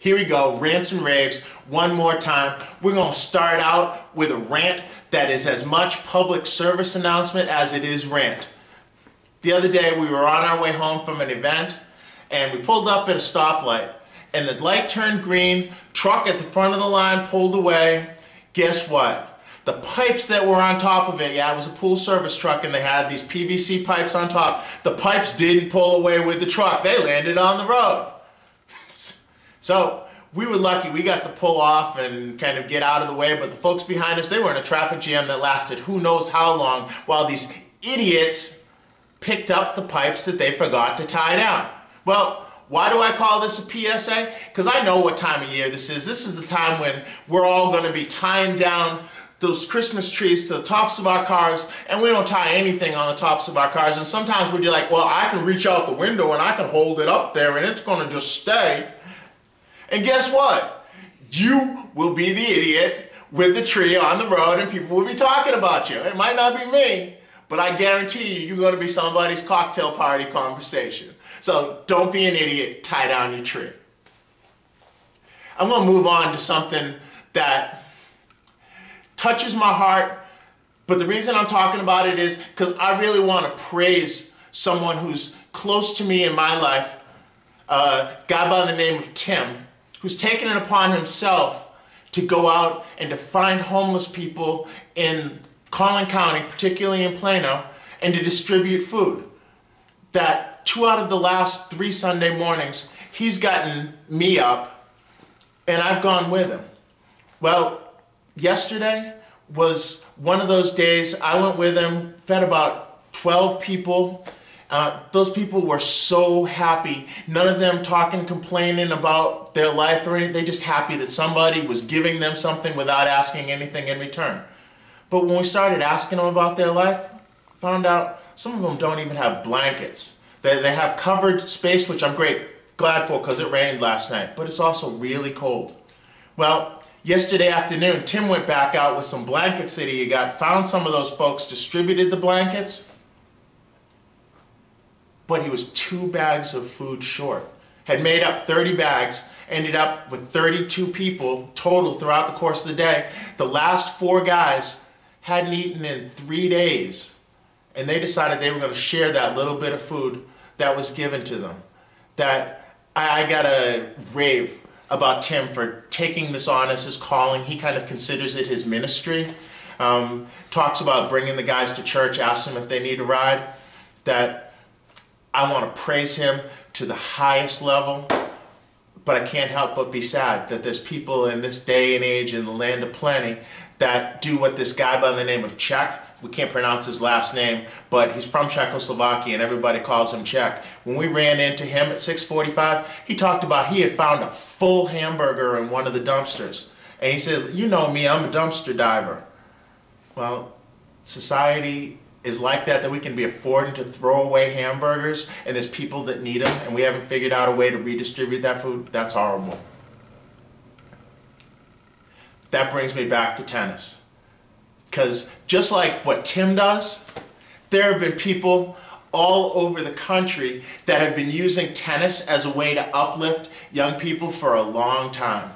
Here we go, rants and raves, one more time. We're gonna start out with a rant that is as much public service announcement as it is rant. The other day we were on our way home from an event and we pulled up at a stoplight and the light turned green, truck at the front of the line pulled away. Guess what? The pipes that were on top of it, yeah, it was a pool service truck and they had these PVC pipes on top. The pipes didn't pull away with the truck, they landed on the road. So we were lucky, we got to pull off and kind of get out of the way, but the folks behind us, they were in a traffic jam that lasted who knows how long while these idiots picked up the pipes that they forgot to tie down. Well, why do I call this a PSA? Because I know what time of year this is. This is the time when we're all going to be tying down those Christmas trees to the tops of our cars, and we don't tie anything on the tops of our cars. And sometimes we're like, well, I can reach out the window and I can hold it up there and it's going to just stay. And guess what? You will be the idiot with the tree on the road and people will be talking about you. It might not be me, but I guarantee you, you're going to be somebody's cocktail party conversation. So don't be an idiot, tie down your tree. I'm going to move on to something that touches my heart, but the reason I'm talking about it is because I really want to praise someone who's close to me in my life, a guy by the name of Tim, who's taken it upon himself to go out and to find homeless people in Collin County, particularly in Plano, and to distribute food. That 2 out of the last 3 Sunday mornings, he's gotten me up and I've gone with him. Well, yesterday was one of those days. I went with him, fed about 12 people. Those people were so happy. None of them talking, complaining about their life or anything. They're just happy that somebody was giving them something without asking anything in return. But when we started asking them about their life, found out some of them don't even have blankets. They have covered space, which I'm glad for because it rained last night, but it's also really cold. Well, yesterday afternoon, Tim went back out with some blankets that he got, found some of those folks, distributed the blankets, but he was 2 bags of food short. Had made up 30 bags, ended up with 32 people total throughout the course of the day. The last 4 guys hadn't eaten in 3 days, and they decided they were going to share that little bit of food that was given to them. That I got a rave about Tim for taking this on as his calling. He kind of considers it his ministry. Talks about bringing the guys to church, asks them if they need a ride. That I want to praise him to the highest level, but I can't help but be sad that there's people in this day and age in the land of plenty that do what this guy by the name of Czech, we can't pronounce his last name, but he's from Czechoslovakia and everybody calls him Czech. When we ran into him at 6:45, he talked about he had found a full hamburger in one of the dumpsters. And he said, you know me, I'm a dumpster diver. Well, society is like that we can be affording to throw away hamburgers and there's people that need them and we haven't figured out a way to redistribute that food. That's horrible. That brings me back to tennis. Because just like what Tim does, there have been people all over the country that have been using tennis as a way to uplift young people for a long time.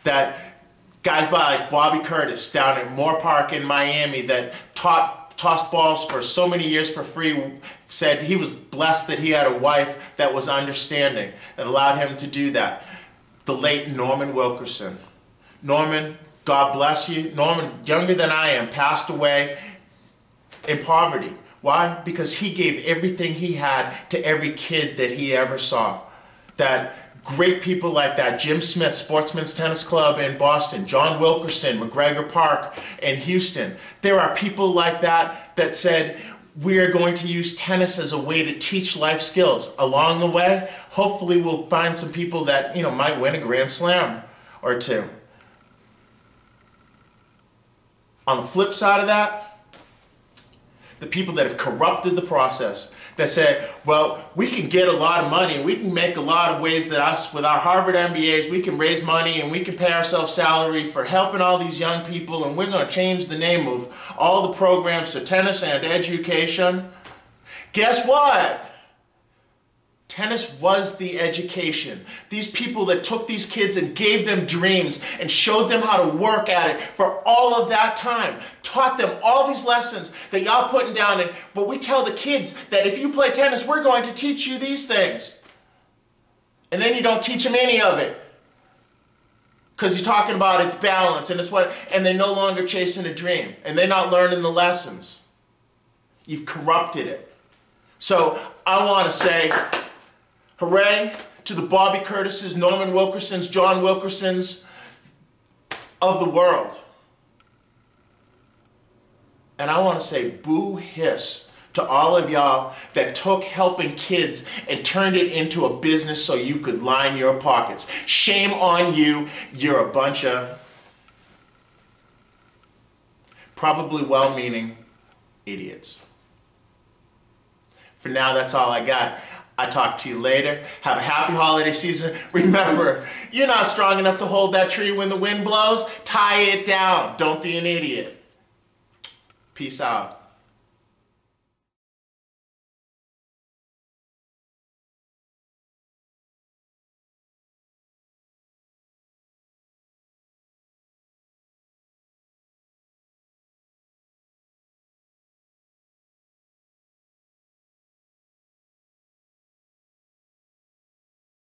That guys like Bobby Curtis down at Moore Park in Miami that tossed balls for so many years for free, said he was blessed that he had a wife that was understanding that allowed him to do that. The late Norman Wilkerson. Norman, God bless you. Norman, younger than I am, passed away in poverty. Why? Because he gave everything he had to every kid that he ever saw. That great people like that, Jim Smith, Sportsman's Tennis Club in Boston, John Wilkerson, McGregor Park in Houston. There are people like that that said, we are going to use tennis as a way to teach life skills. Along the way, hopefully we'll find some people that, might win a Grand Slam or 2. On the flip side of that, the people that have corrupted the process, that say, well, we can get a lot of money, we can make a lot of ways that us, with our Harvard MBAs, we can raise money and we can pay ourselves salary for helping all these young people and we're going to change the name of all the programs to tennis and education. Guess what? Tennis was the education. These people that took these kids and gave them dreams and showed them how to work at it for all of that time, taught them all these lessons that y'all putting down. But we tell the kids that if you play tennis, we're going to teach you these things. And then you don't teach them any of it. Because you're talking about its balance and and they're no longer chasing a dream. And they're not learning the lessons. You've corrupted it. So I want to say, hooray to the Bobby Curtises, Norman Wilkersons, John Wilkersons of the world. And I want to say boo hiss to all of y'all that took helping kids and turned it into a business so you could line your pockets. Shame on you. You're a bunch of probably well-meaning idiots. For now, that's all I got. I'll talk to you later. Have a happy holiday season. Remember, you're not strong enough to hold that tree when the wind blows. Tie it down. Don't be an idiot. Peace out.